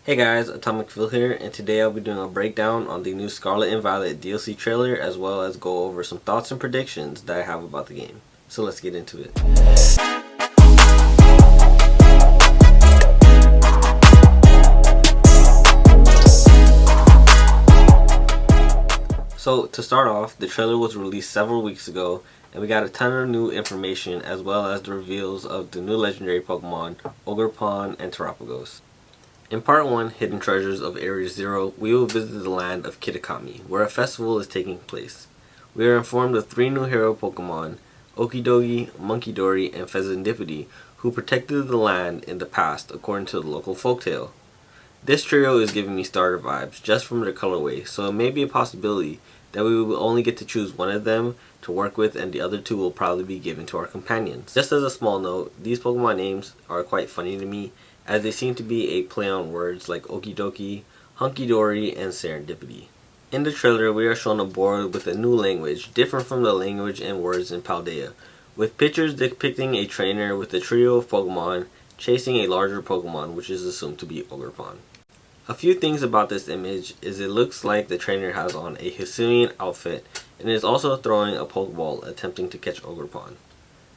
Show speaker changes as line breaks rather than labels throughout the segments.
Hey guys, Atomic Phil here, and today I'll be doing a breakdown on the new Scarlet and Violet DLC trailer, as well as go over some thoughts and predictions that I have about the game. So let's get into it. So to start off, the trailer was released several weeks ago, and we got a ton of new information as well as the reveals of the new legendary Pokemon, Ogerpon and Terapagos. In Part 1, Hidden Treasures of Area Zero, we will visit the land of Kitakami, where a festival is taking place. We are informed of 3 new hero Pokemon, Okidogi, Munkidori, and Pheasantipede, who protected the land in the past according to the local folktale. This trio is giving me starter vibes just from their colorway, so it may be a possibility that we will only get to choose one of them to work with and the other 2 will probably be given to our companions. Just as a small note, these Pokemon names are quite funny to me, as they seem to be a play on words like Okidoki, Hunky-Dory, and Serendipity. In the trailer, we are shown a board with a new language, different from the language and words in Paldea, with pictures depicting a trainer with a trio of Pokemon chasing a larger Pokemon, which is assumed to be Ogerpon. A few things about this image is it looks like the trainer has on a Hisuian outfit and is also throwing a Pokeball attempting to catch Ogerpon.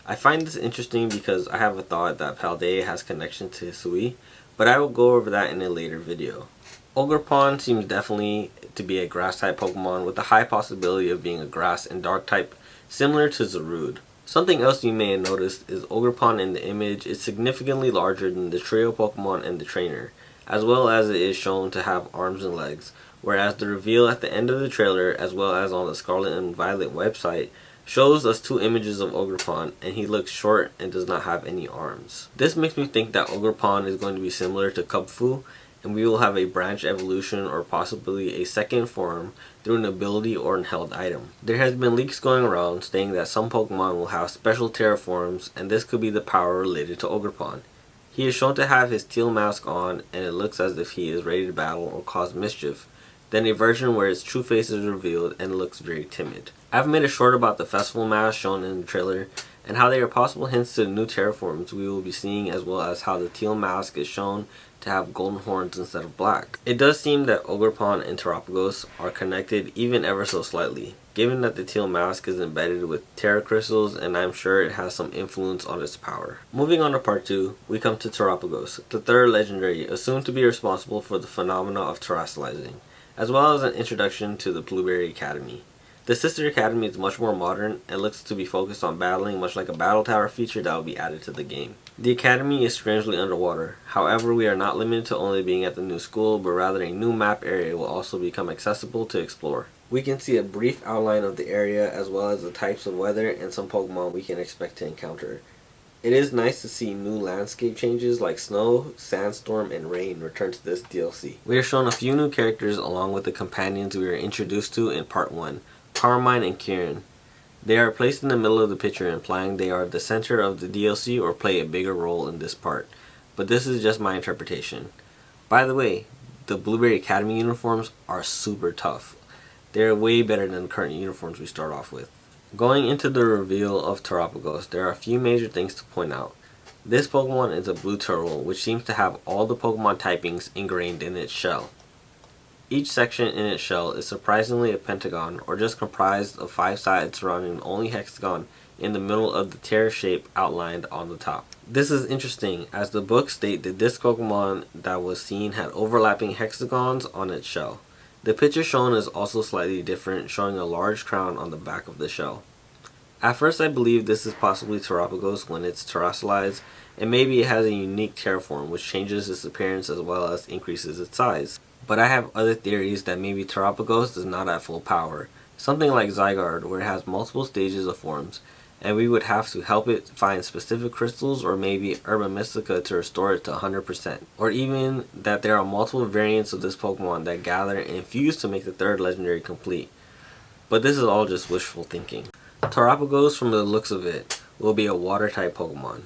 I find this interesting because I have a thought that Paldea has connection to Hisui, but I will go over that in a later video. Ogerpon seems definitely to be a grass type Pokemon with a high possibility of being a grass and dark type similar to Zarude. Something else you may have noticed is Ogerpon in the image is significantly larger than the trio Pokemon and the trainer, as well as it is shown to have arms and legs, whereas the reveal at the end of the trailer, as well as on the Scarlet and Violet website, shows us 2 images of Ogerpon, and he looks short and does not have any arms. This makes me think that Ogerpon is going to be similar to Kubfu, and we will have a branch evolution or possibly a second form through an ability or an held item. There has been leaks going around stating that some Pokemon will have special Terraforms, and this could be the power related to Ogerpon. He is shown to have his teal mask on, and it looks as if he is ready to battle or cause mischief. Then a version where his true face is revealed and looks very timid. I've made a short about the festival mask shown in the trailer, and how they are possible hints to the new Terraforms we will be seeing, as well as how the teal mask is shown to have golden horns instead of black. It does seem that Ogerpon and Terapagos are connected even ever so slightly, given that the teal mask is embedded with Terra Crystals, and I'm sure it has some influence on its power. Moving on to Part 2, we come to Terapagos, the 3rd legendary, assumed to be responsible for the phenomena of terastallizing, as well as an introduction to the Blueberry Academy. The sister academy is much more modern and looks to be focused on battling, much like a battle tower feature that will be added to the game. The academy is strangely underwater, however we are not limited to only being at the new school, but rather a new map area will also become accessible to explore. We can see a brief outline of the area as well as the types of weather and some Pokemon we can expect to encounter. It is nice to see new landscape changes like snow, sandstorm, and rain return to this DLC. We are shown a few new characters along with the companions we were introduced to in Part 1. Carmine and Kieran. They are placed in the middle of the picture, implying they are the center of the DLC or play a bigger role in this part, but this is just my interpretation. By the way, the Blueberry Academy uniforms are super tough. They're way better than the current uniforms we start off with. Going into the reveal of Terapagos, there are a few major things to point out. This Pokemon is a blue turtle, which seems to have all the Pokemon typings ingrained in its shell. Each section in its shell is surprisingly a pentagon, or just comprised of 5 sides surrounding the only hexagon in the middle of the tear shape outlined on the top. This is interesting, as the books state that this Pokemon that was seen had overlapping hexagons on its shell. The picture shown is also slightly different, showing a large crown on the back of the shell. At first I believe this is possibly Terapagos when it's terastallized, and maybe it has a unique Terraform which changes its appearance as well as increases its size. But I have other theories that maybe Terapagos is not at full power, something like Zygarde where it has multiple stages of forms, and we would have to help it find specific crystals or maybe Herba Mystica to restore it to 100%. Or even that there are multiple variants of this Pokemon that gather and fuse to make the 3rd legendary complete. But this is all just wishful thinking. Terapagos, from the looks of it, will be a water type Pokemon,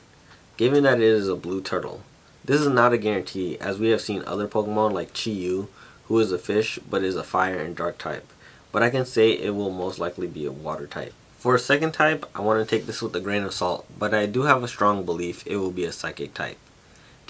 given that it is a blue turtle. This is not a guarantee, as we have seen other Pokemon like Chi-Yu, who is a fish but is a fire and dark type, but I can say it will most likely be a water type. For a second type, I want to take this with a grain of salt, but I do have a strong belief it will be a psychic type.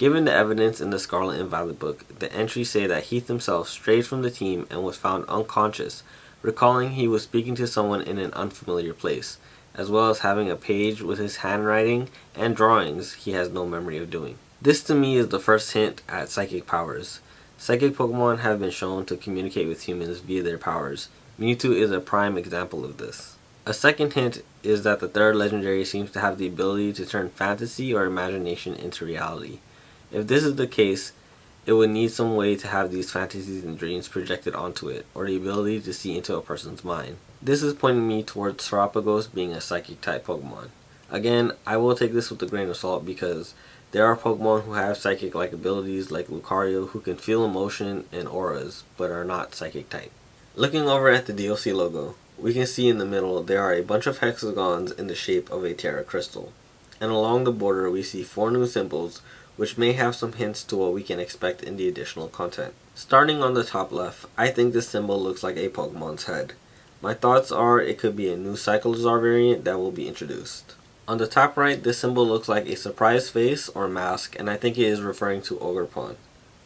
Given the evidence in the Scarlet Invalid book, the entries say that Heath himself strayed from the team and was found unconscious, recalling he was speaking to someone in an unfamiliar place, as well as having a page with his handwriting and drawings he has no memory of doing. This to me is the first hint at psychic powers. Psychic Pokemon have been shown to communicate with humans via their powers. Mewtwo is a prime example of this. A second hint is that the third legendary seems to have the ability to turn fantasy or imagination into reality. If this is the case, it would need some way to have these fantasies and dreams projected onto it, or the ability to see into a person's mind. This is pointing me towards Terapagos being a psychic type Pokemon. Again, I will take this with a grain of salt because there are Pokemon who have psychic-like abilities like Lucario who can feel emotion and auras, but are not psychic type. Looking over at the DLC logo, we can see in the middle there are a bunch of hexagons in the shape of a Terra Crystal. And along the border we see 4 new symbols, which may have some hints to what we can expect in the additional content. Starting on the top left, I think this symbol looks like a Pokemon's head. My thoughts are it could be a new Cyclizar variant that will be introduced. On the top right, this symbol looks like a surprise face or mask, and I think it is referring to Ogerpon.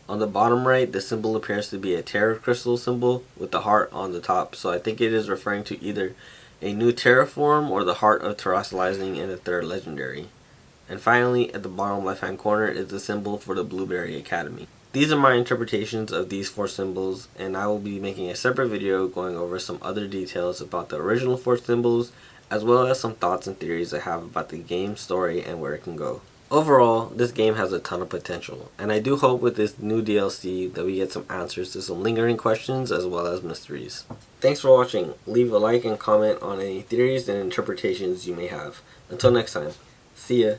On the bottom right, the symbol appears to be a Terra Crystal symbol with the heart on the top, so I think it is referring to either a new Terraform or the heart of terrestrializing in the third legendary. And finally, at the bottom left hand corner is the symbol for the Blueberry Academy. These are my interpretations of these 4 symbols, and I will be making a separate video going over some other details about the original 4 symbols, as well as some thoughts and theories I have about the game's story and where it can go. Overall, this game has a ton of potential, and I do hope with this new DLC that we get some answers to some lingering questions as well as mysteries. Thanks for watching. Leave a like and comment on any theories and interpretations you may have. Until next time, see ya.